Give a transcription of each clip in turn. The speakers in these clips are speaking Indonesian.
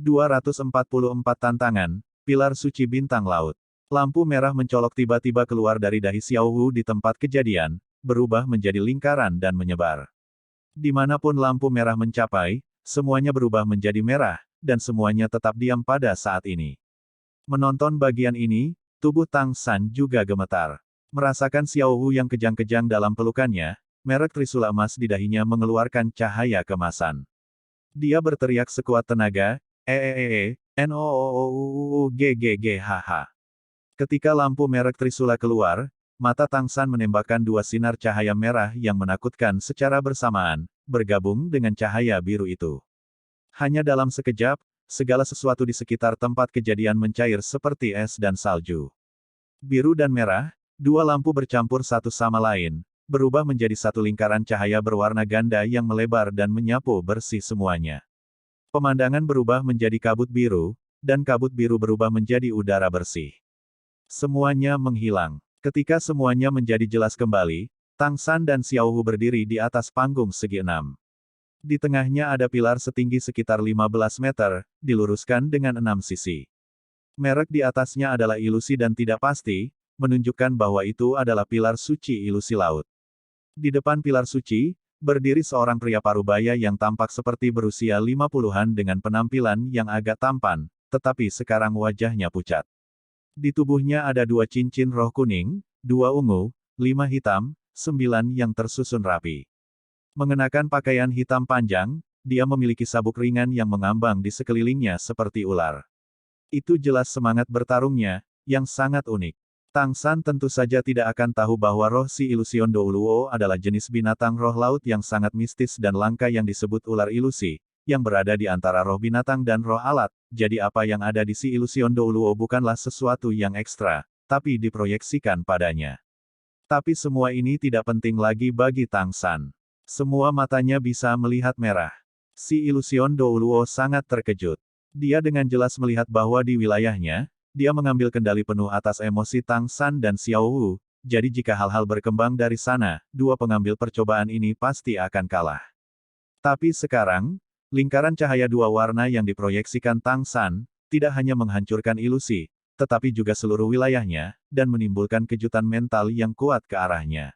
244 tantangan, pilar suci bintang laut. Lampu merah mencolok tiba-tiba keluar dari dahi Xiao Wu di tempat kejadian, berubah menjadi lingkaran dan menyebar. Dimanapun lampu merah mencapai, semuanya berubah menjadi merah, dan semuanya tetap diam pada saat ini. Menonton bagian ini, tubuh Tang San juga gemetar. Merasakan Xiao Wu yang kejang-kejang dalam pelukannya, merek trisula emas di dahinya mengeluarkan cahaya kemasan. Dia berteriak sekuat tenaga, NOOOOGGGHH. Ketika lampu merek trisula keluar, mata Tang San menembakkan dua sinar cahaya merah yang menakutkan secara bersamaan, bergabung dengan cahaya biru itu. Hanya dalam sekejap, segala sesuatu di sekitar tempat kejadian mencair seperti es dan salju. Biru dan merah, dua lampu bercampur satu sama lain, berubah menjadi satu lingkaran cahaya berwarna ganda yang melebar dan menyapu bersih semuanya. Pemandangan berubah menjadi kabut biru, dan kabut biru berubah menjadi udara bersih. Semuanya menghilang. Ketika semuanya menjadi jelas kembali, Tang San dan Xiao Wu berdiri di atas panggung segi 6. Di tengahnya ada pilar setinggi sekitar 15 meter, diluruskan dengan 6 sisi. Merek di atasnya adalah ilusi dan tidak pasti, menunjukkan bahwa itu adalah pilar suci ilusi laut. Di depan pilar suci, berdiri seorang pria parubaya yang tampak seperti berusia 50-an dengan penampilan yang agak tampan, tetapi sekarang wajahnya pucat. Di tubuhnya ada 2 cincin roh kuning, 2 ungu, 5 hitam, 9 yang tersusun rapi. Mengenakan pakaian hitam panjang, dia memiliki sabuk ringan yang mengambang di sekelilingnya seperti ular. Itu jelas semangat bertarungnya, yang sangat unik. Tang San tentu saja tidak akan tahu bahwa roh si Ilusion Douluo adalah jenis binatang roh laut yang sangat mistis dan langka yang disebut ular ilusi, yang berada di antara roh binatang dan roh alat, jadi apa yang ada di si Ilusion Douluo bukanlah sesuatu yang ekstra, tapi diproyeksikan padanya. Tapi semua ini tidak penting lagi bagi Tang San. Semua matanya bisa melihat merah. Si Ilusion Douluo sangat terkejut. Dia dengan jelas melihat bahwa di wilayahnya, dia mengambil kendali penuh atas emosi Tang San dan Xiao Wu, jadi jika hal-hal berkembang dari sana, dua pengambil percobaan ini pasti akan kalah. Tapi sekarang, lingkaran cahaya dua warna yang diproyeksikan Tang San, tidak hanya menghancurkan ilusi, tetapi juga seluruh wilayahnya, dan menimbulkan kejutan mental yang kuat ke arahnya.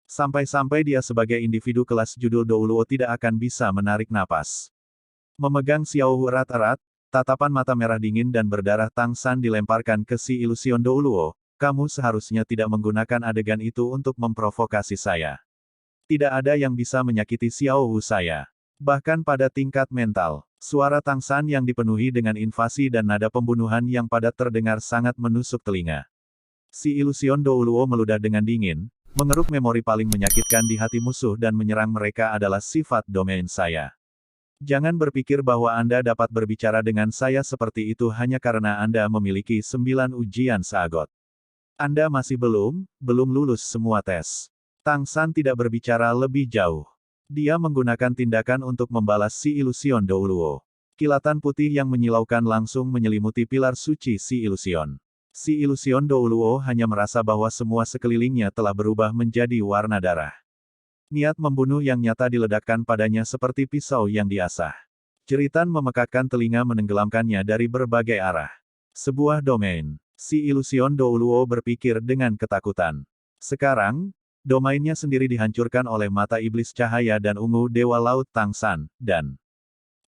Sampai-sampai dia sebagai individu kelas judul Douluo tidak akan bisa menarik napas. Memegang Xiao Wu erat-erat, tatapan mata merah dingin dan berdarah Tang San dilemparkan ke si Ilusion Douluo, kamu seharusnya tidak menggunakan adegan itu untuk memprovokasi saya. Tidak ada yang bisa menyakiti Xiao Wu saya. Bahkan pada tingkat mental, suara Tang San yang dipenuhi dengan invasi dan nada pembunuhan yang padat terdengar sangat menusuk telinga. Si Ilusion Douluo meludah dengan dingin, mengeruk memori paling menyakitkan di hati musuh dan menyerang mereka adalah sifat domain saya. Jangan berpikir bahwa Anda dapat berbicara dengan saya seperti itu hanya karena Anda memiliki 9 ujian Sagot. Anda masih belum lulus semua tes. Tang San tidak berbicara lebih jauh. Dia menggunakan tindakan untuk membalas si Ilusion Douluo. Kilatan putih yang menyilaukan langsung menyelimuti pilar suci si Ilusion. Si Ilusion Douluo hanya merasa bahwa semua sekelilingnya telah berubah menjadi warna darah. Niat membunuh yang nyata diledakkan padanya seperti pisau yang diasah. Jeritan memekakkan telinga menenggelamkannya dari berbagai arah. Sebuah domain. Si Ilusion Douluo berpikir dengan ketakutan. Sekarang, domainnya sendiri dihancurkan oleh mata iblis cahaya dan ungu Dewa Laut Tang San, dan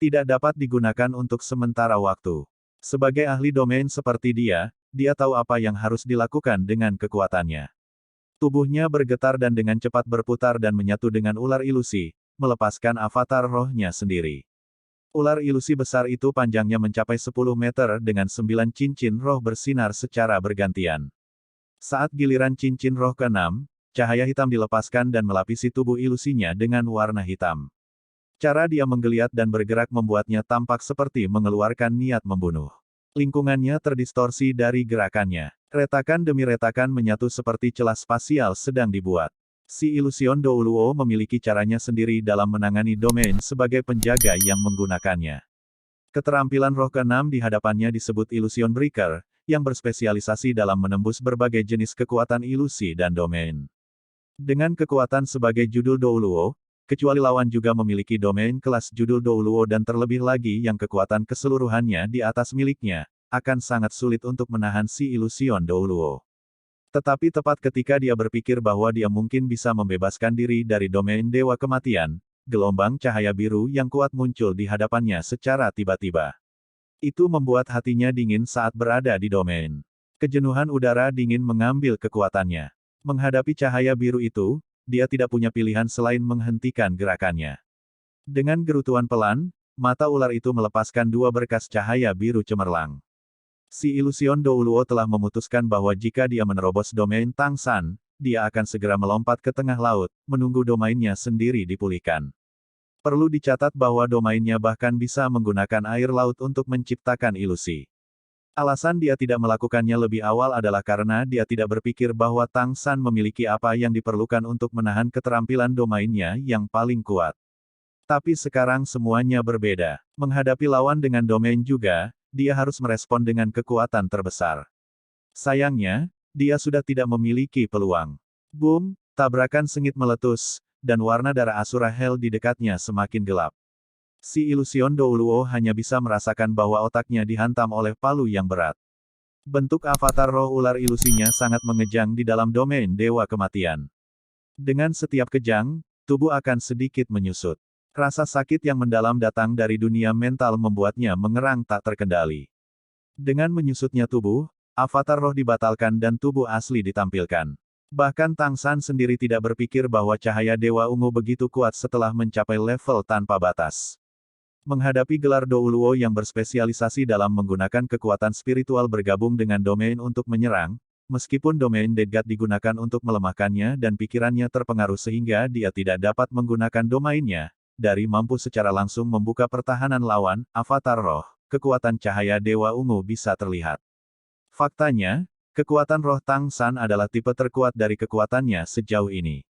tidak dapat digunakan untuk sementara waktu. Sebagai ahli domain seperti dia tahu apa yang harus dilakukan dengan kekuatannya. Tubuhnya bergetar dan dengan cepat berputar dan menyatu dengan ular ilusi, melepaskan avatar rohnya sendiri. Ular ilusi besar itu panjangnya mencapai 10 meter dengan 9 cincin roh bersinar secara bergantian. Saat giliran cincin roh ke-6, cahaya hitam dilepaskan dan melapisi tubuh ilusinya dengan warna hitam. Cara dia menggeliat dan bergerak membuatnya tampak seperti mengeluarkan niat membunuh. Lingkungannya terdistorsi dari gerakannya. Retakan demi retakan menyatu seperti celah spasial sedang dibuat. Si Ilusion Douluo memiliki caranya sendiri dalam menangani domain sebagai penjaga yang menggunakannya. Keterampilan roh ke-6 di hadapannya disebut Illusion Breaker, yang berspesialisasi dalam menembus berbagai jenis kekuatan ilusi dan domain. Dengan kekuatan sebagai judul Douluo, kecuali lawan juga memiliki domain kelas judul Douluo dan terlebih lagi yang kekuatan keseluruhannya di atas miliknya, akan sangat sulit untuk menahan si Illusion Douluo. Tetapi tepat ketika dia berpikir bahwa dia mungkin bisa membebaskan diri dari domain Dewa Kematian, gelombang cahaya biru yang kuat muncul di hadapannya secara tiba-tiba. Itu membuat hatinya dingin saat berada di domain. Kejenuhan udara dingin mengambil kekuatannya. Menghadapi cahaya biru itu, dia tidak punya pilihan selain menghentikan gerakannya. Dengan gerutuan pelan, mata ular itu melepaskan dua berkas cahaya biru cemerlang. Si Illusion Douluo telah memutuskan bahwa jika dia menerobos domain Tang San, dia akan segera melompat ke tengah laut, menunggu domainnya sendiri dipulihkan. Perlu dicatat bahwa domainnya bahkan bisa menggunakan air laut untuk menciptakan ilusi. Alasan dia tidak melakukannya lebih awal adalah karena dia tidak berpikir bahwa Tang San memiliki apa yang diperlukan untuk menahan keterampilan domainnya yang paling kuat. Tapi sekarang semuanya berbeda. Menghadapi lawan dengan domain juga, dia harus merespon dengan kekuatan terbesar. Sayangnya, dia sudah tidak memiliki peluang. Boom, tabrakan sengit meletus, dan warna darah Asura Hell di dekatnya semakin gelap. Si Illusion Douluo hanya bisa merasakan bahwa otaknya dihantam oleh palu yang berat. Bentuk avatar roh ular ilusinya sangat mengejang di dalam domain Dewa Kematian. Dengan setiap kejang, tubuh akan sedikit menyusut. Rasa sakit yang mendalam datang dari dunia mental membuatnya mengerang tak terkendali. Dengan menyusutnya tubuh, avatar roh dibatalkan dan tubuh asli ditampilkan. Bahkan Tang San sendiri tidak berpikir bahwa cahaya Dewa Ungu begitu kuat setelah mencapai level tanpa batas. Menghadapi gelar Douluo yang berspesialisasi dalam menggunakan kekuatan spiritual bergabung dengan domain untuk menyerang, meskipun domain Dead God digunakan untuk melemahkannya dan pikirannya terpengaruh sehingga dia tidak dapat menggunakan domainnya, dari mampu secara langsung membuka pertahanan lawan, avatar roh, kekuatan cahaya Dewa Ungu bisa terlihat. Faktanya, kekuatan roh Tang San adalah tipe terkuat dari kekuatannya sejauh ini.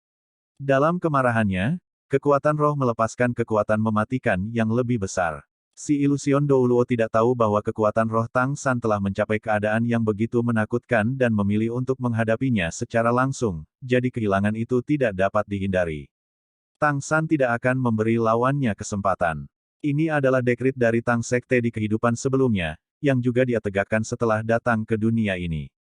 Dalam kemarahannya, kekuatan roh melepaskan kekuatan mematikan yang lebih besar. Si Illusion Douluo tidak tahu bahwa kekuatan roh Tang San telah mencapai keadaan yang begitu menakutkan dan memilih untuk menghadapinya secara langsung, jadi kehilangan itu tidak dapat dihindari. Tang San tidak akan memberi lawannya kesempatan. Ini adalah dekrit dari Tang Sekte di kehidupan sebelumnya, yang juga dia tegakkan setelah datang ke dunia ini.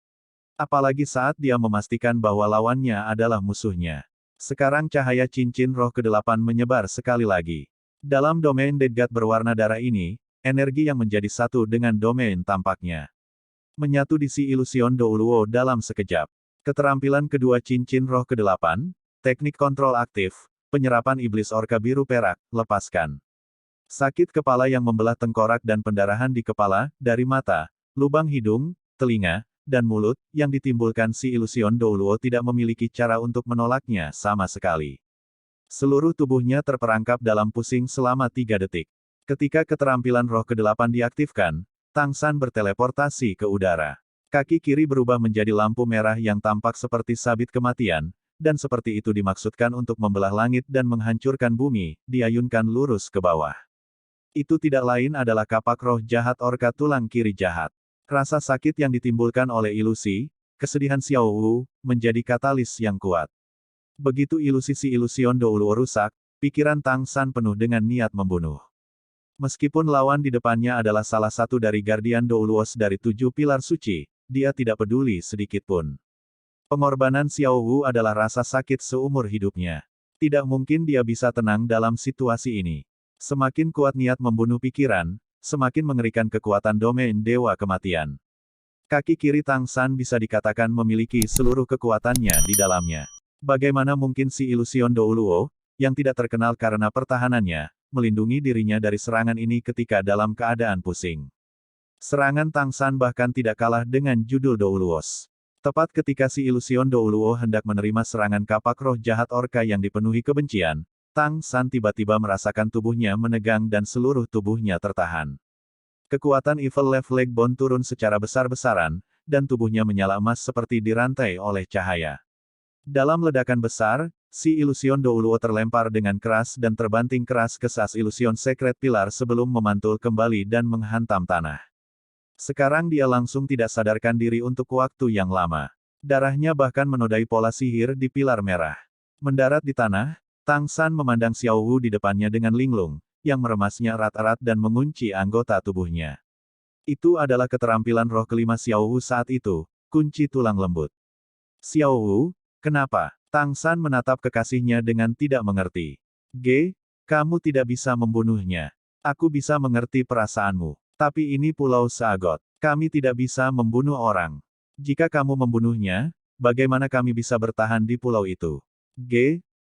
Apalagi saat dia memastikan bahwa lawannya adalah musuhnya. Sekarang cahaya cincin roh ke-8 menyebar sekali lagi. Dalam domain Dead God berwarna darah ini, energi yang menjadi satu dengan domain tampaknya menyatu di si Illusion Douluo dalam sekejap. Keterampilan kedua cincin roh ke-8, teknik kontrol aktif, penyerapan iblis orka biru perak, lepaskan. Sakit kepala yang membelah tengkorak dan pendarahan di kepala, dari mata, lubang hidung, telinga, dan mulut, yang ditimbulkan si Illusion Douluo tidak memiliki cara untuk menolaknya sama sekali. Seluruh tubuhnya terperangkap dalam pusing selama 3 detik. Ketika keterampilan roh ke-8 diaktifkan, Tang San berteleportasi ke udara. Kaki kiri berubah menjadi lampu merah yang tampak seperti sabit kematian, dan seperti itu dimaksudkan untuk membelah langit dan menghancurkan bumi, diayunkan lurus ke bawah. Itu tidak lain adalah kapak roh jahat orka tulang kiri jahat. Rasa sakit yang ditimbulkan oleh ilusi, kesedihan Xiao Wu, menjadi katalis yang kuat. Begitu ilusi si Illusion Douluo rusak, pikiran Tang San penuh dengan niat membunuh. Meskipun lawan di depannya adalah salah satu dari Guardian Douluos dari 7 pilar suci, dia tidak peduli sedikitpun. Pengorbanan Xiao Wu adalah rasa sakit seumur hidupnya. Tidak mungkin dia bisa tenang dalam situasi ini. Semakin kuat niat membunuh pikiran, semakin mengerikan kekuatan domain Dewa Kematian. Kaki kiri Tang San bisa dikatakan memiliki seluruh kekuatannya di dalamnya. Bagaimana mungkin si Illusion Douluo, yang tidak terkenal karena pertahanannya, melindungi dirinya dari serangan ini ketika dalam keadaan pusing. Serangan Tang San bahkan tidak kalah dengan judul Douluos. Tepat ketika si Illusion Douluo hendak menerima serangan kapak roh jahat orka yang dipenuhi kebencian, Tang San tiba-tiba merasakan tubuhnya menegang dan seluruh tubuhnya tertahan. Kekuatan Evil Left Leg Bone turun secara besar-besaran, dan tubuhnya menyala emas seperti dirantai oleh cahaya. Dalam ledakan besar, si Illusion Douluo terlempar dengan keras dan terbanting keras ke sas Illusion Secret Pilar sebelum memantul kembali dan menghantam tanah. Sekarang dia langsung tidak sadarkan diri untuk waktu yang lama. Darahnya bahkan menodai pola sihir di pilar merah. Mendarat di tanah, Tang San memandang Xiao Wu di depannya dengan linglung, yang meremasnya erat-erat dan mengunci anggota tubuhnya. Itu adalah keterampilan roh kelima Xiao Wu saat itu, kunci tulang lembut. Xiao Wu, kenapa? Tang San menatap kekasihnya dengan tidak mengerti. Kamu tidak bisa membunuhnya. Aku bisa mengerti perasaanmu. Tapi ini Pulau Sagot. Kami tidak bisa membunuh orang. Jika kamu membunuhnya, bagaimana kami bisa bertahan di pulau itu?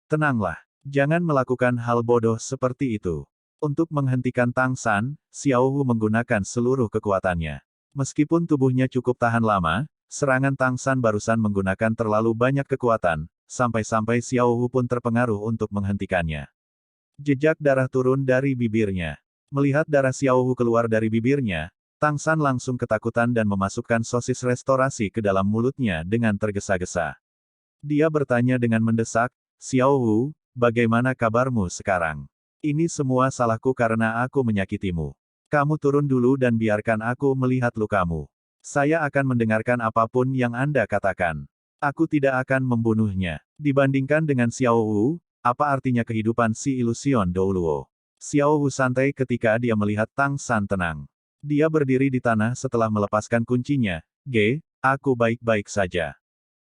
Tenanglah. Jangan melakukan hal bodoh seperti itu. Untuk menghentikan Tang San, Xiao Wu menggunakan seluruh kekuatannya. Meskipun tubuhnya cukup tahan lama, serangan Tang San barusan menggunakan terlalu banyak kekuatan, sampai-sampai Xiao Wu pun terpengaruh untuk menghentikannya. Jejak darah turun dari bibirnya. Melihat darah Xiao Wu keluar dari bibirnya, Tang San langsung ketakutan dan memasukkan sosis restorasi ke dalam mulutnya dengan tergesa-gesa. Dia bertanya dengan mendesak, Xiao Wu, bagaimana kabarmu sekarang? Ini semua salahku karena aku menyakitimu. Kamu turun dulu dan biarkan aku melihat lukamu. Saya akan mendengarkan apapun yang Anda katakan. Aku tidak akan membunuhnya. Dibandingkan dengan Xiao Wu, apa artinya kehidupan si Illusion Douluo? Xiao Wu santai ketika dia melihat Tang San tenang. Dia berdiri di tanah setelah melepaskan kuncinya. Aku baik-baik saja.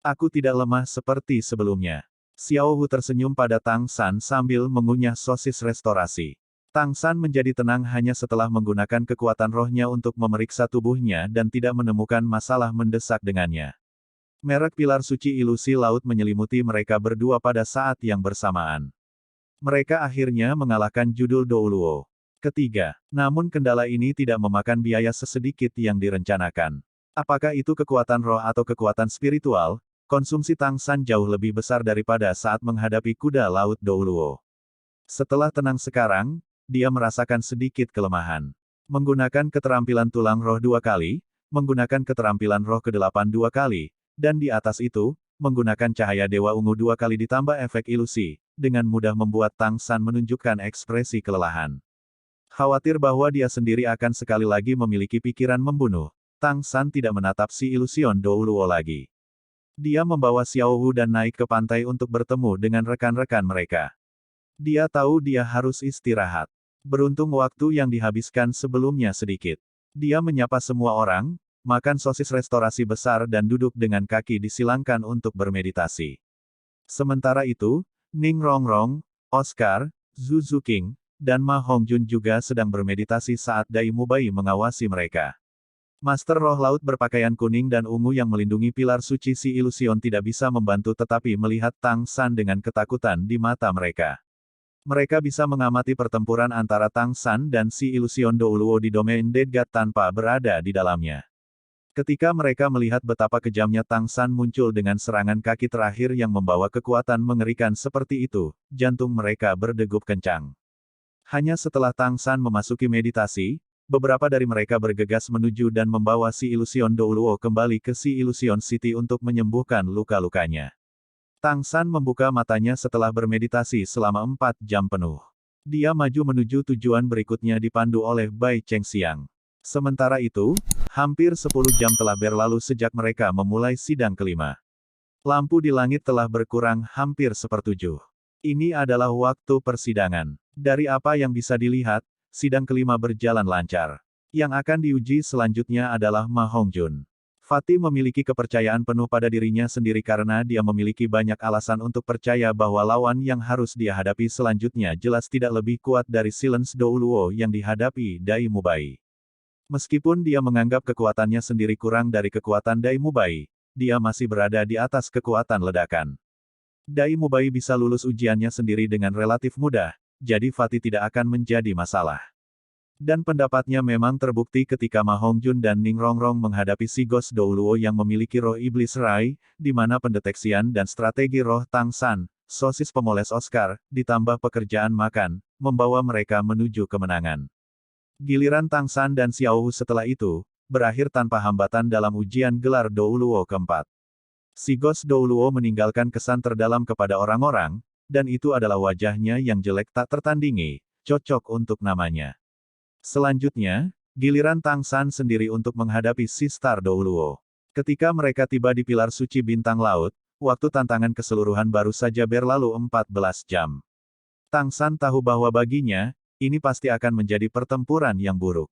Aku tidak lemah seperti sebelumnya. Xiao Wu tersenyum pada Tang San sambil mengunyah sosis restorasi. Tang San menjadi tenang hanya setelah menggunakan kekuatan rohnya untuk memeriksa tubuhnya dan tidak menemukan masalah mendesak dengannya. Merek pilar suci ilusi laut menyelimuti mereka berdua pada saat yang bersamaan. Mereka akhirnya mengalahkan judul Douluo ketiga. Namun kendala ini tidak memakan biaya sesedikit yang direncanakan. Apakah itu kekuatan roh atau kekuatan spiritual? Konsumsi Tang San jauh lebih besar daripada saat menghadapi kuda laut Douluo. Setelah tenang sekarang, dia merasakan sedikit kelemahan. Menggunakan keterampilan tulang roh 2 kali, menggunakan keterampilan roh ke-8 2 kali, dan di atas itu, menggunakan cahaya Dewa Ungu 2 kali ditambah efek ilusi, dengan mudah membuat Tang San menunjukkan ekspresi kelelahan. Khawatir bahwa dia sendiri akan sekali lagi memiliki pikiran membunuh, Tang San tidak menatap si Illusion Douluo lagi. Dia membawa Xiao Wu dan naik ke pantai untuk bertemu dengan rekan-rekan mereka. Dia tahu dia harus istirahat. Beruntung waktu yang dihabiskan sebelumnya sedikit. Dia menyapa semua orang, makan sosis restorasi besar dan duduk dengan kaki disilangkan untuk bermeditasi. Sementara itu, Ning Rongrong, Oscar, Zhu Zuqing, dan Ma Hongjun juga sedang bermeditasi saat Dai Mubai mengawasi mereka. Master Roh Laut berpakaian kuning dan ungu yang melindungi pilar suci si Illusion tidak bisa membantu tetapi melihat Tang San dengan ketakutan di mata mereka. Mereka bisa mengamati pertempuran antara Tang San dan si Illusion Douluo di domain Dead God tanpa berada di dalamnya. Ketika mereka melihat betapa kejamnya Tang San muncul dengan serangan kaki terakhir yang membawa kekuatan mengerikan seperti itu, jantung mereka berdegup kencang. Hanya setelah Tang San memasuki meditasi, beberapa dari mereka bergegas menuju dan membawa si Illusion Douluo kembali ke si Illusion City untuk menyembuhkan luka-lukanya. Tang San membuka matanya setelah bermeditasi selama 4 jam penuh. Dia maju menuju tujuan berikutnya dipandu oleh Bai Chengxiang. Sementara itu, hampir 10 jam telah berlalu sejak mereka memulai sidang kelima. Lampu di langit telah berkurang hampir 1/7. Ini adalah waktu persidangan. Dari apa yang bisa dilihat, sidang kelima berjalan lancar. Yang akan diuji selanjutnya adalah Ma Hongjun. Fatih memiliki kepercayaan penuh pada dirinya sendiri karena dia memiliki banyak alasan untuk percaya bahwa lawan yang harus dia hadapi selanjutnya jelas tidak lebih kuat dari Silence Douluo yang dihadapi Dai Mubai. Meskipun dia menganggap kekuatannya sendiri kurang dari kekuatan Dai Mubai, dia masih berada di atas kekuatan ledakan. Dai Mubai bisa lulus ujiannya sendiri dengan relatif mudah, jadi Fatih tidak akan menjadi masalah. Dan pendapatnya memang terbukti ketika Ma Hongjun dan Ning Rongrong menghadapi si Ghost Douluo yang memiliki roh iblis Rai, di mana pendeteksian dan strategi roh Tang San, sosis pemoles Oscar, ditambah pekerjaan makan, membawa mereka menuju kemenangan. Giliran Tang San dan Xiao Wu setelah itu, berakhir tanpa hambatan dalam ujian gelar Douluo keempat. Si Ghost Douluo meninggalkan kesan terdalam kepada orang-orang, dan itu adalah wajahnya yang jelek tak tertandingi, cocok untuk namanya. Selanjutnya, giliran Tang San sendiri untuk menghadapi si Star Douluo. Ketika mereka tiba di pilar suci bintang laut, waktu tantangan keseluruhan baru saja berlalu 14 jam. Tang San tahu bahwa baginya, ini pasti akan menjadi pertempuran yang buruk.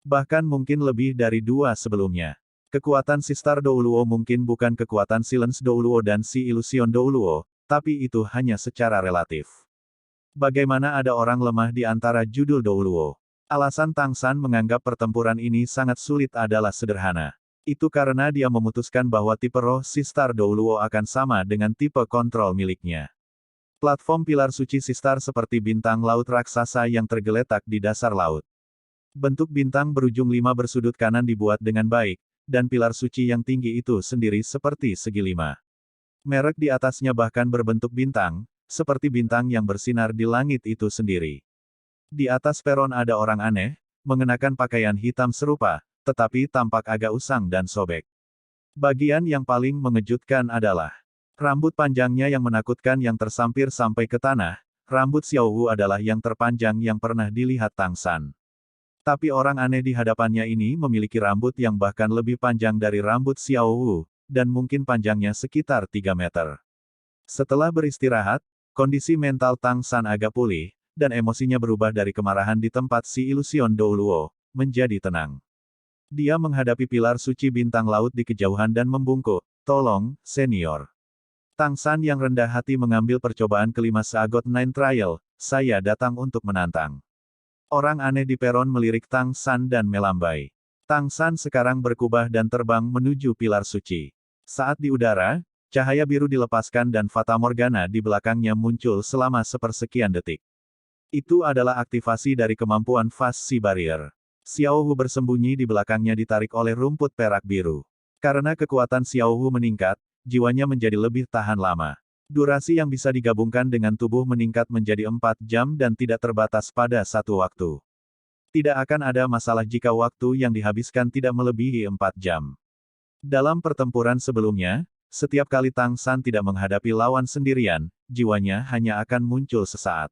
Bahkan mungkin lebih dari dua sebelumnya. Kekuatan si Star Douluo mungkin bukan kekuatan Silence Douluo dan si Illusion Douluo, tapi itu hanya secara relatif. Bagaimana ada orang lemah di antara judul Douluo? Alasan Tang San menganggap pertempuran ini sangat sulit adalah sederhana. Itu karena dia memutuskan bahwa tipe roh si Star Douluo akan sama dengan tipe kontrol miliknya. Platform pilar suci si Star seperti bintang laut raksasa yang tergeletak di dasar laut. Bentuk bintang berujung 5 bersudut kanan dibuat dengan baik, dan pilar suci yang tinggi itu sendiri seperti segi 5. Merek di atasnya bahkan berbentuk bintang, seperti bintang yang bersinar di langit itu sendiri. Di atas peron ada orang aneh, mengenakan pakaian hitam serupa, tetapi tampak agak usang dan sobek. Bagian yang paling mengejutkan adalah rambut panjangnya yang menakutkan yang tersampir sampai ke tanah. Rambut Xiao Wu adalah yang terpanjang yang pernah dilihat Tang San. Tapi orang aneh di hadapannya ini memiliki rambut yang bahkan lebih panjang dari rambut Xiao Wu, dan mungkin panjangnya sekitar 3 meter. Setelah beristirahat, kondisi mental Tang San agak pulih, dan emosinya berubah dari kemarahan di tempat si Illusion Douluo, menjadi tenang. Dia menghadapi pilar suci bintang laut di kejauhan dan membungkuk, "Tolong, senior." Tang San yang rendah hati mengambil percobaan kelima Sagot Nine Trial, "Saya datang untuk menantang." Orang aneh di peron melirik Tang San dan melambai. Tang San sekarang berkubah dan terbang menuju pilar suci. Saat di udara, cahaya biru dilepaskan dan Fata Morgana di belakangnya muncul selama sepersekian detik. Itu adalah aktivasi dari kemampuan Fast Sea Barrier. Xiao Hu bersembunyi di belakangnya ditarik oleh rumput perak biru. Karena kekuatan Xiao Hu meningkat, jiwanya menjadi lebih tahan lama. Durasi yang bisa digabungkan dengan tubuh meningkat menjadi 4 jam dan tidak terbatas pada satu waktu. Tidak akan ada masalah jika waktu yang dihabiskan tidak melebihi 4 jam. Dalam pertempuran sebelumnya, setiap kali Tang San tidak menghadapi lawan sendirian, jiwanya hanya akan muncul sesaat.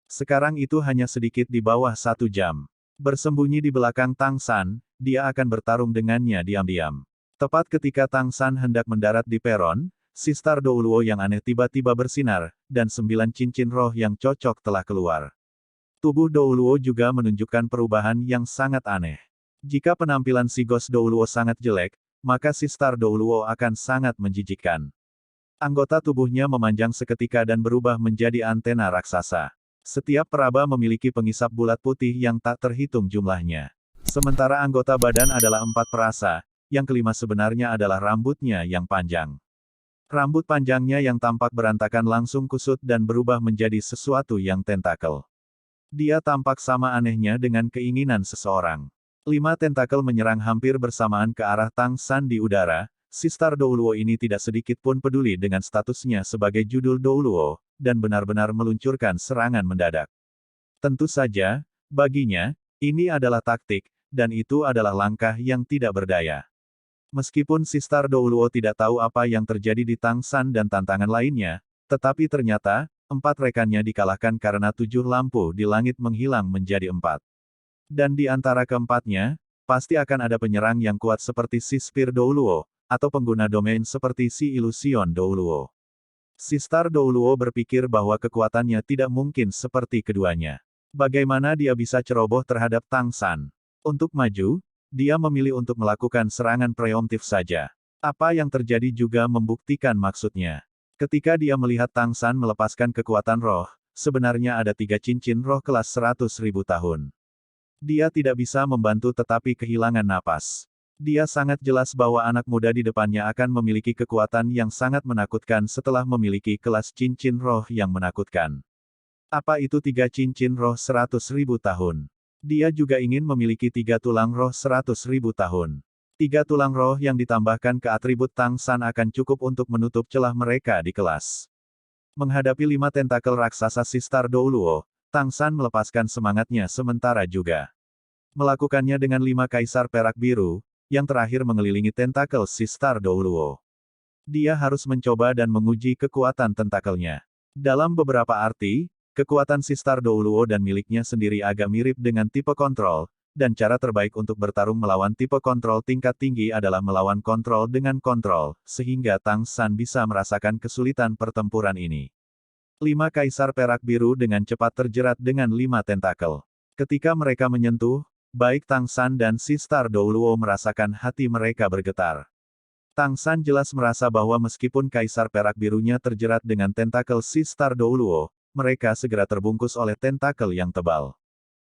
Sekarang itu hanya sedikit di bawah 1 jam. Bersembunyi di belakang Tang San, dia akan bertarung dengannya diam-diam. Tepat ketika Tang San hendak mendarat di peron, si Star Douluo yang aneh tiba-tiba bersinar, dan 9 cincin roh yang cocok telah keluar. Tubuh Douluo juga menunjukkan perubahan yang sangat aneh. Jika penampilan si Ghost Douluo sangat jelek, maka si Star Douluo akan sangat menjijikkan. Anggota tubuhnya memanjang seketika dan berubah menjadi antena raksasa. Setiap peraba memiliki pengisap bulat putih yang tak terhitung jumlahnya. Sementara anggota badan adalah 4 perasa, yang kelima sebenarnya adalah rambutnya yang panjang. Rambut panjangnya yang tampak berantakan langsung kusut dan berubah menjadi sesuatu yang tentakel. Dia tampak sama anehnya dengan keinginan seseorang. 5 tentakel menyerang hampir bersamaan ke arah Tang San di udara. Si Star Douluo ini tidak sedikit pun peduli dengan statusnya sebagai judul Douluo, dan benar-benar meluncurkan serangan mendadak. Tentu saja, baginya, ini adalah taktik, dan itu adalah langkah yang tidak berdaya. Meskipun si Star Douluo tidak tahu apa yang terjadi di Tang San dan tantangan lainnya, tetapi ternyata, 4 rekannya dikalahkan karena 7 lampu di langit menghilang menjadi 4. Dan di antara keempatnya, pasti akan ada penyerang yang kuat seperti si Spear Douluo, atau pengguna domain seperti si Illusion Douluo. Si Star Douluo berpikir bahwa kekuatannya tidak mungkin seperti keduanya. Bagaimana dia bisa ceroboh terhadap Tang San? Untuk maju, dia memilih untuk melakukan serangan preemptif saja. Apa yang terjadi juga membuktikan maksudnya. Ketika dia melihat Tang San melepaskan kekuatan roh, sebenarnya ada 3 cincin roh kelas 100.000 tahun. Dia tidak bisa membantu tetapi kehilangan napas. Dia sangat jelas bahwa anak muda di depannya akan memiliki kekuatan yang sangat menakutkan setelah memiliki kelas cincin roh yang menakutkan. Apa itu 3 cincin roh 100.000 tahun? Dia juga ingin memiliki 3 tulang roh 100.000 tahun. 3 tulang roh yang ditambahkan ke atribut Tang San akan cukup untuk menutup celah mereka di kelas. Menghadapi 5 tentakel raksasa si Star Douluo, Tang San melepaskan semangatnya sementara juga. Melakukannya dengan 5 kaisar perak biru, yang terakhir mengelilingi tentakel si Star Douluo. Dia harus mencoba dan menguji kekuatan tentakelnya. Dalam beberapa arti, kekuatan si Star Douluo dan miliknya sendiri agak mirip dengan tipe kontrol, dan cara terbaik untuk bertarung melawan tipe kontrol tingkat tinggi adalah melawan kontrol dengan kontrol, sehingga Tang San bisa merasakan kesulitan pertempuran ini. 5 kaisar perak biru dengan cepat terjerat dengan 5 tentakel. Ketika mereka menyentuh, baik Tang San dan si Star Douluo merasakan hati mereka bergetar. Tang San jelas merasa bahwa meskipun kaisar perak birunya terjerat dengan tentakel si Star Douluo, mereka segera terbungkus oleh tentakel yang tebal.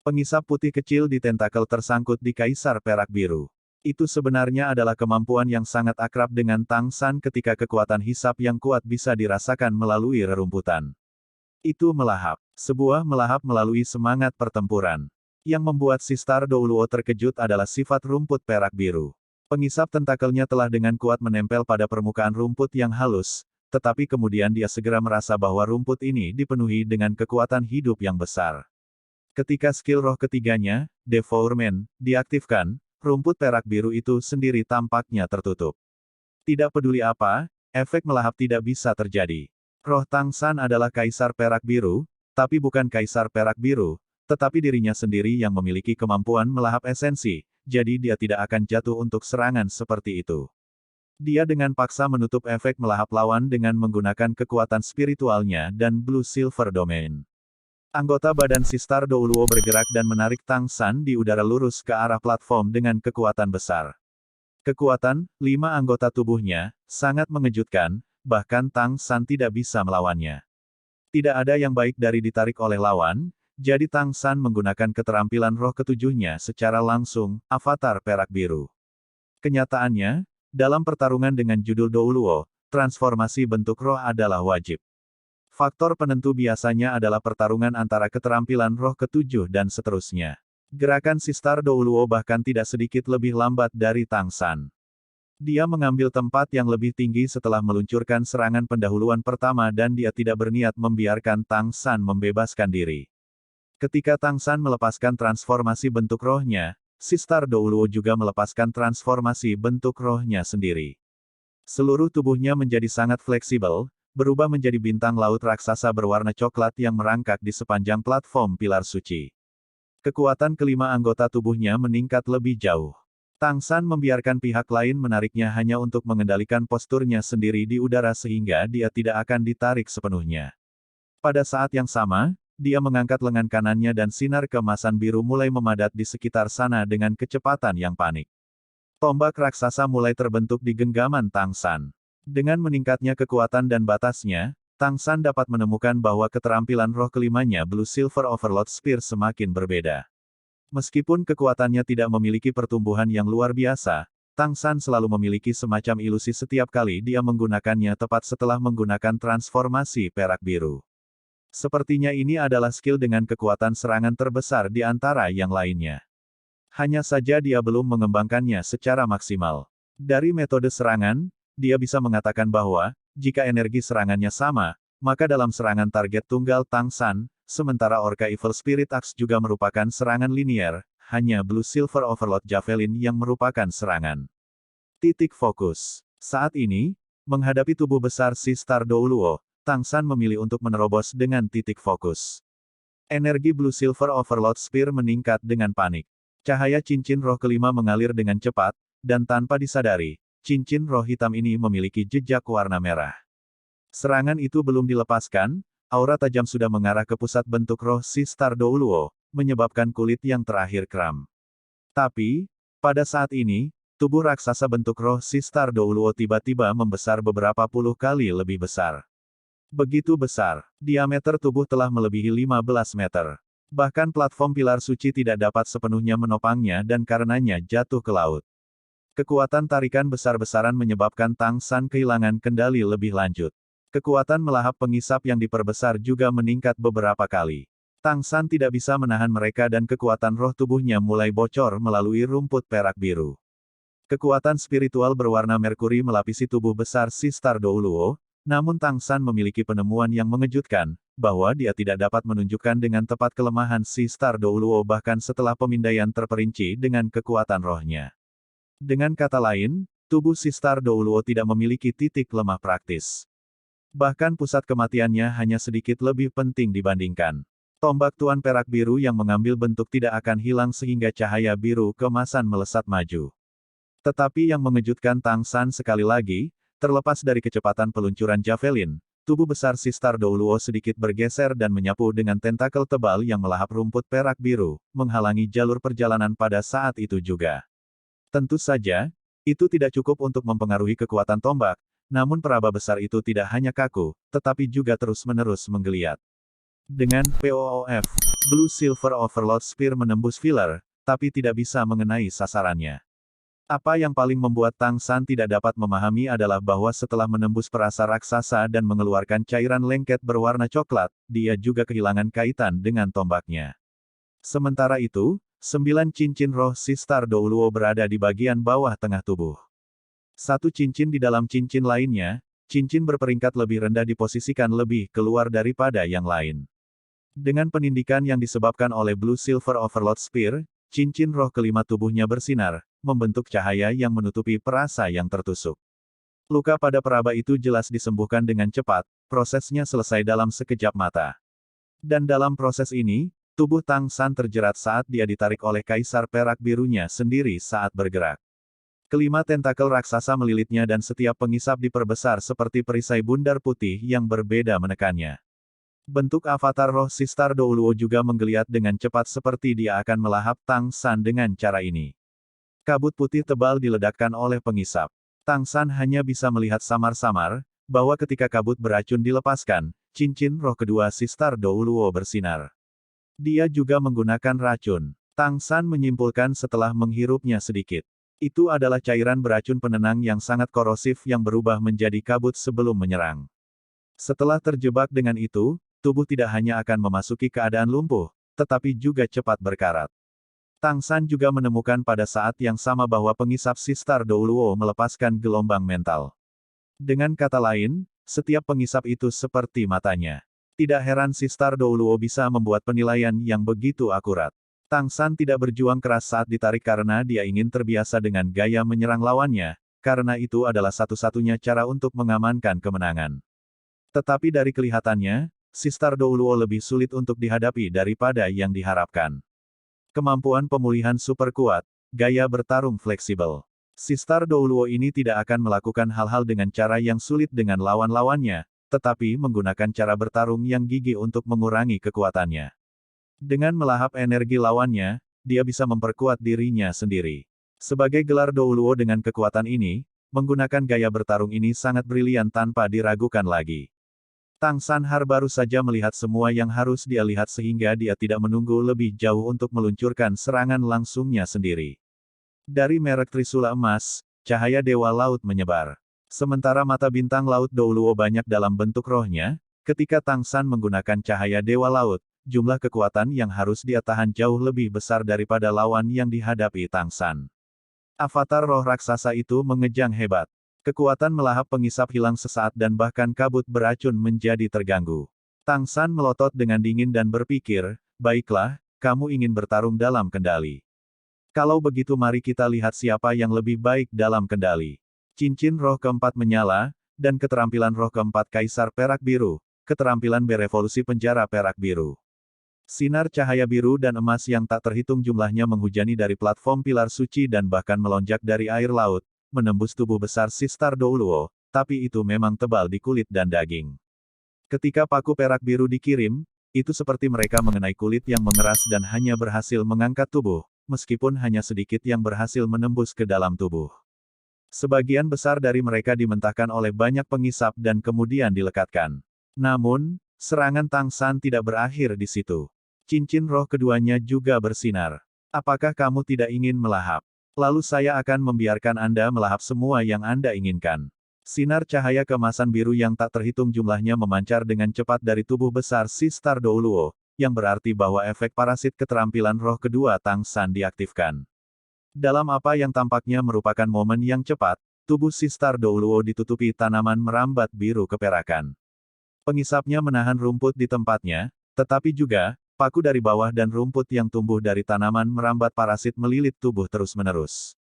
Pengisap putih kecil di tentakel tersangkut di kaisar perak biru. Itu sebenarnya adalah kemampuan yang sangat akrab dengan Tang San ketika kekuatan hisap yang kuat bisa dirasakan melalui rerumputan. Itu melahap. Sebuah melahap melalui semangat pertempuran. Yang membuat si Star Douluo terkejut adalah sifat rumput perak biru. Pengisap tentakelnya telah dengan kuat menempel pada permukaan rumput yang halus, tetapi kemudian dia segera merasa bahwa rumput ini dipenuhi dengan kekuatan hidup yang besar. Ketika skill roh ketiganya, Devourment, diaktifkan, rumput perak biru itu sendiri tampaknya tertutup. Tidak peduli apa, efek melahap tidak bisa terjadi. Roh Tang San adalah kaisar perak biru, tapi bukan kaisar perak biru, tetapi dirinya sendiri yang memiliki kemampuan melahap esensi, jadi dia tidak akan jatuh untuk serangan seperti itu. Dia dengan paksa menutup efek melahap lawan dengan menggunakan kekuatan spiritualnya dan Blue Silver Domain. Anggota badan si Star Douluo bergerak dan menarik Tang San di udara lurus ke arah platform dengan kekuatan besar. Kekuatan, 5 anggota tubuhnya, sangat mengejutkan, bahkan Tang San tidak bisa melawannya. Tidak ada yang baik dari ditarik oleh lawan, jadi Tang San menggunakan keterampilan roh ketujuhnya secara langsung, Avatar Perak Biru. Kenyataannya, dalam pertarungan dengan judul Douluo, transformasi bentuk roh adalah wajib. Faktor penentu biasanya adalah pertarungan antara keterampilan roh ketujuh dan seterusnya. Gerakan si Star Douluo bahkan tidak sedikit lebih lambat dari Tang San. Dia mengambil tempat yang lebih tinggi setelah meluncurkan serangan pendahuluan pertama dan dia tidak berniat membiarkan Tang San membebaskan diri. Ketika Tang San melepaskan transformasi bentuk rohnya, si Star Douluo juga melepaskan transformasi bentuk rohnya sendiri. Seluruh tubuhnya menjadi sangat fleksibel, berubah menjadi bintang laut raksasa berwarna coklat yang merangkak di sepanjang platform pilar suci. Kekuatan kelima anggota tubuhnya meningkat lebih jauh. Tang San membiarkan pihak lain menariknya hanya untuk mengendalikan posturnya sendiri di udara sehingga dia tidak akan ditarik sepenuhnya. Pada saat yang sama, dia mengangkat lengan kanannya dan sinar keemasan biru mulai memadat di sekitar sana dengan kecepatan yang panik. Tombak raksasa mulai terbentuk di genggaman Tang San. Dengan meningkatnya kekuatan dan batasnya, Tang San dapat menemukan bahwa keterampilan roh kelimanya Blue Silver Overload Spear semakin berbeda. Meskipun kekuatannya tidak memiliki pertumbuhan yang luar biasa, Tang San selalu memiliki semacam ilusi setiap kali dia menggunakannya tepat setelah menggunakan transformasi perak biru. Sepertinya ini adalah skill dengan kekuatan serangan terbesar di antara yang lainnya. Hanya saja dia belum mengembangkannya secara maksimal. Dari metode serangan, dia bisa mengatakan bahwa, jika energi serangannya sama, maka dalam serangan target tunggal Tang San, sementara Orca Evil Spirit Axe juga merupakan serangan linier, hanya Blue Silver Overload Javelin yang merupakan serangan. Titik fokus. Saat ini, menghadapi tubuh besar si Star Douluo, Tang San memilih untuk menerobos dengan titik fokus. Energi Blue Silver Overload Spear meningkat dengan panik. Cahaya cincin roh kelima mengalir dengan cepat, dan tanpa disadari, cincin roh hitam ini memiliki jejak warna merah. Serangan itu belum dilepaskan, aura tajam sudah mengarah ke pusat bentuk roh si Star Douluo, menyebabkan kulit yang terakhir kram. Tapi, pada saat ini, tubuh raksasa bentuk roh si Star Douluo tiba-tiba membesar beberapa puluh kali lebih besar. Begitu besar, diameter tubuh telah melebihi 15 meter. Bahkan platform pilar suci tidak dapat sepenuhnya menopangnya dan karenanya jatuh ke laut. Kekuatan tarikan besar-besaran menyebabkan Tang San kehilangan kendali lebih lanjut. Kekuatan melahap pengisap yang diperbesar juga meningkat beberapa kali. Tang San tidak bisa menahan mereka dan kekuatan roh tubuhnya mulai bocor melalui rumput perak biru. Kekuatan spiritual berwarna merkuri melapisi tubuh besar si Star Douluo, namun Tang San memiliki penemuan yang mengejutkan, bahwa dia tidak dapat menunjukkan dengan tepat kelemahan si Star Douluo bahkan setelah pemindaian terperinci dengan kekuatan rohnya. Dengan kata lain, tubuh si Star Douluo tidak memiliki titik lemah praktis. Bahkan pusat kematiannya hanya sedikit lebih penting dibandingkan. Tombak Tuan Perak Biru yang mengambil bentuk tidak akan hilang sehingga cahaya biru keemasan melesat maju. Tetapi yang mengejutkan Tang San sekali lagi, terlepas dari kecepatan peluncuran Javelin, tubuh besar si Star Douluo sedikit bergeser dan menyapu dengan tentakel tebal yang melahap rumput perak biru, menghalangi jalur perjalanan pada saat itu juga. Tentu saja, itu tidak cukup untuk mempengaruhi kekuatan tombak, namun peraba besar itu tidak hanya kaku, tetapi juga terus-menerus menggeliat. Dengan POOF, Blue Silver Overload Spear menembus filler, tapi tidak bisa mengenai sasarannya. Apa yang paling membuat Tang San tidak dapat memahami adalah bahwa setelah menembus perasa raksasa dan mengeluarkan cairan lengket berwarna coklat, dia juga kehilangan kaitan dengan tombaknya. Sementara itu, 9 cincin roh si Star Douluo berada di bagian bawah tengah tubuh. Satu cincin di dalam cincin lainnya, cincin berperingkat lebih rendah diposisikan lebih keluar daripada yang lain. Dengan penindikan yang disebabkan oleh Blue Silver Overload Spear, cincin roh kelima tubuhnya bersinar, membentuk cahaya yang menutupi perasa yang tertusuk. Luka pada peraba itu jelas disembuhkan dengan cepat, prosesnya selesai dalam sekejap mata. Dan dalam proses ini, tubuh Tang San terjerat saat dia ditarik oleh kaisar perak birunya sendiri saat bergerak. Kelima tentakel raksasa melilitnya dan setiap pengisap diperbesar seperti perisai bundar putih yang berbeda menekannya. Bentuk avatar roh si Star Douluo juga menggeliat dengan cepat seperti dia akan melahap Tang San dengan cara ini. Kabut putih tebal diledakkan oleh pengisap. Tang San hanya bisa melihat samar-samar, bahwa ketika kabut beracun dilepaskan, cincin roh kedua si Star Douluo bersinar. Dia juga menggunakan racun. Tang San menyimpulkan setelah menghirupnya sedikit. Itu adalah cairan beracun penenang yang sangat korosif yang berubah menjadi kabut sebelum menyerang. Setelah terjebak dengan itu, tubuh tidak hanya akan memasuki keadaan lumpuh, tetapi juga cepat berkarat. Tang San juga menemukan pada saat yang sama bahwa pengisap si Star Douluo melepaskan gelombang mental. Dengan kata lain, setiap pengisap itu seperti matanya. Tidak heran si Star Douluo bisa membuat penilaian yang begitu akurat. Tang San tidak berjuang keras saat ditarik karena dia ingin terbiasa dengan gaya menyerang lawannya, karena itu adalah satu-satunya cara untuk mengamankan kemenangan. Tetapi dari kelihatannya, si Star Douluo lebih sulit untuk dihadapi daripada yang diharapkan. Kemampuan pemulihan super kuat, gaya bertarung fleksibel. Si Star Douluo ini tidak akan melakukan hal-hal dengan cara yang sulit dengan lawan-lawannya, tetapi menggunakan cara bertarung yang gigih untuk mengurangi kekuatannya. Dengan melahap energi lawannya, dia bisa memperkuat dirinya sendiri. Sebagai gelar Douluo dengan kekuatan ini, menggunakan gaya bertarung ini sangat brilian tanpa diragukan lagi. Tang San baru saja melihat semua yang harus dia lihat sehingga dia tidak menunggu lebih jauh untuk meluncurkan serangan langsungnya sendiri. Dari merek Trisula Emas, cahaya Dewa Laut menyebar. Sementara mata bintang Laut Douluo banyak dalam bentuk rohnya, ketika Tang San menggunakan cahaya Dewa Laut, jumlah kekuatan yang harus dia tahan jauh lebih besar daripada lawan yang dihadapi Tang San. Avatar roh raksasa itu mengejang hebat. Kekuatan melahap pengisap hilang sesaat dan bahkan kabut beracun menjadi terganggu. Tang San melotot dengan dingin dan berpikir, baiklah, kamu ingin bertarung dalam kendali. Kalau begitu mari kita lihat siapa yang lebih baik dalam kendali. Cincin roh keempat menyala, dan keterampilan roh keempat Kaisar Perak Biru, keterampilan berevolusi penjara perak biru. Sinar cahaya biru dan emas yang tak terhitung jumlahnya menghujani dari platform pilar suci dan bahkan melonjak dari air laut, menembus tubuh besar si Star Douluo, tapi itu memang tebal di kulit dan daging. Ketika paku perak biru dikirim, itu seperti mereka mengenai kulit yang mengeras dan hanya berhasil mengangkat tubuh, meskipun hanya sedikit yang berhasil menembus ke dalam tubuh. Sebagian besar dari mereka dimentahkan oleh banyak pengisap dan kemudian dilekatkan. Namun, serangan Tang San tidak berakhir di situ. Cincin roh keduanya juga bersinar. Apakah kamu tidak ingin melahap? Lalu saya akan membiarkan Anda melahap semua yang Anda inginkan. Sinar cahaya keemasan biru yang tak terhitung jumlahnya memancar dengan cepat dari tubuh besar si Star Douluo, yang berarti bahwa efek parasit keterampilan roh kedua Tang San diaktifkan. Dalam apa yang tampaknya merupakan momen yang cepat, tubuh si Star Douluo ditutupi tanaman merambat biru keperakan. Pengisapnya menahan rumput di tempatnya, tetapi juga, paku dari bawah dan rumput yang tumbuh dari tanaman merambat parasit melilit tubuh terus-menerus.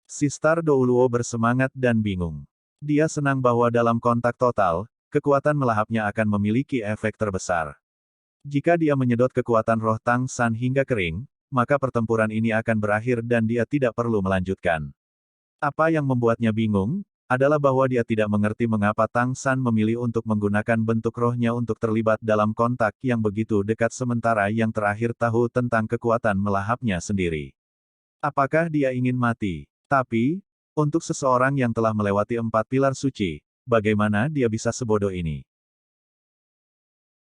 Si Star Douluo bersemangat dan bingung. Dia senang bahwa dalam kontak total, kekuatan melahapnya akan memiliki efek terbesar. Jika dia menyedot kekuatan roh Tang San hingga kering, maka pertempuran ini akan berakhir dan dia tidak perlu melanjutkan. Apa yang membuatnya bingung? adalah bahwa dia tidak mengerti mengapa Tang San memilih untuk menggunakan bentuk rohnya untuk terlibat dalam kontak yang begitu dekat sementara yang terakhir tahu tentang kekuatan melahapnya sendiri. Apakah dia ingin mati? Tapi, untuk seseorang yang telah melewati 4 pilar suci, bagaimana dia bisa sebodoh ini?